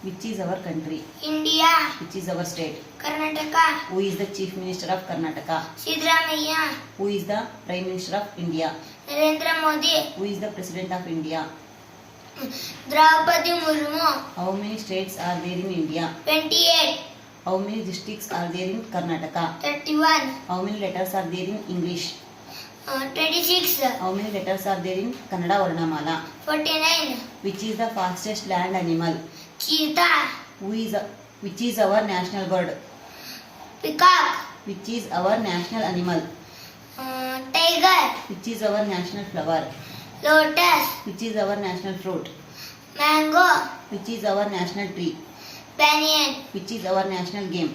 Which is our country? India. Which is our state? Karnataka. Who is the Chief Minister of Karnataka? Siddaramaiah. Who is the Prime Minister of India? Narendra Modi. Who is the President of India? Draupadi Murmu. How many states are there in India? 28. How many districts are there in Karnataka? 31. How many letters are there in English? 26. How many letters are there in Kannada Varnamala? 49. Which is the fastest land animal? Cheetah. Which is our national bird? Peacock. Which is our national animal? Tiger. Which is our national flower? Lotus. Which is our national fruit? Mango. Which is our national tree? Banyan. Which is our national game?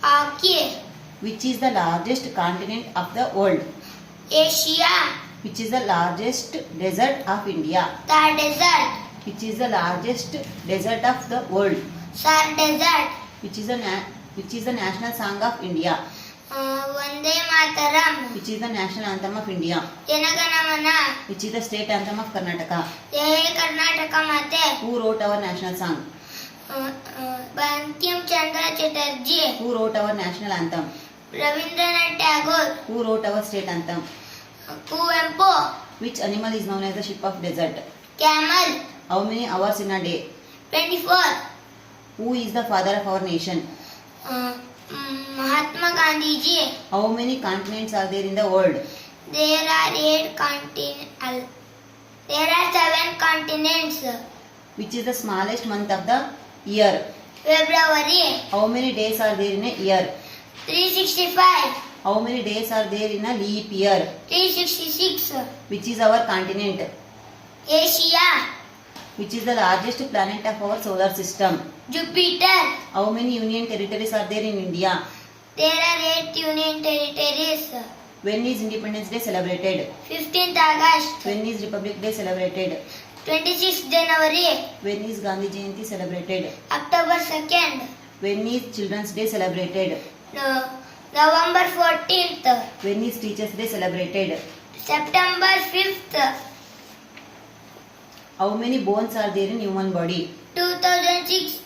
Hockey. Which is the largest continent of the world? Asia. Which is the largest desert of India? Thar Desert. Which is the largest desert of the world? Sar Desert. Which is the national song of India? Vande Mataram. Which is the national anthem of India? Janaganamana. Which is the state anthem of Karnataka? Jai Karnataka Mate. Who wrote our national song? Bankim Chandra Chatterjee. Who wrote our national anthem? Rabindranath Tagore. Who wrote our state anthem? Kuvempu. Which animal is known as the ship of desert? Camel. How many hours in a day? 24. Who is the father of our nation? Mahatma Gandhi ji. How many continents are there in the world? There are 7 continents. Which is the smallest month of the year? February. How many days are there in a year? 365. How many days are there in a leap year? 366. Which is our continent? Asia. Which is the largest planet of our solar system? Jupiter. How many union territories are there in India? There are 8 union territories. When is Independence Day celebrated? 15th August. When is Republic Day celebrated? 26th January. When is Gandhi Jayanti celebrated? October 2nd. When is Children's Day celebrated? November 14th. When is Teachers Day celebrated? September 5th. How many bones are there in human body? 206.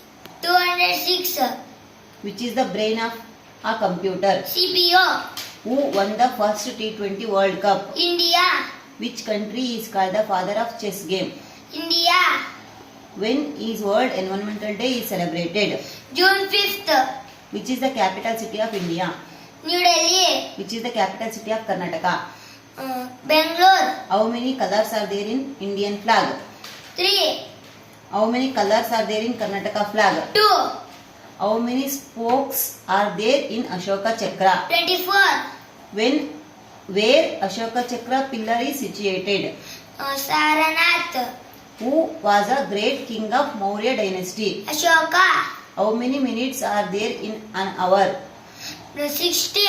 Which is the brain of a computer? CPO. Who won the first T20 World Cup? India. Which country is called the father of chess game? India. When is World Environmental Day is celebrated? June 5th. Which is the capital city of India? New Delhi. Which is the capital city of Karnataka? Bangalore. How many colors are there in Indian flag? 3. How many colors are there in Karnataka flag? 2. How many spokes are there in Ashoka Chakra? 24. Where Ashoka Chakra pillar is situated? Saranath. Who was a great king of Maurya dynasty? Ashoka. How many minutes are there in an hour? 60.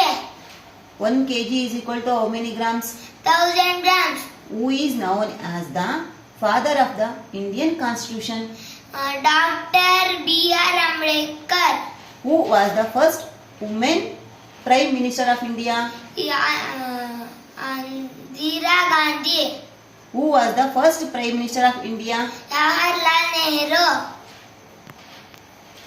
1 kg is equal to how many grams? 1000 grams. Who is known as the father of the Indian Constitution? Dr. B.R. Ambedkar. Who was the first woman Prime Minister of India? Indira Gandhi. Who was the first Prime Minister of India? Jawaharlal Nehru.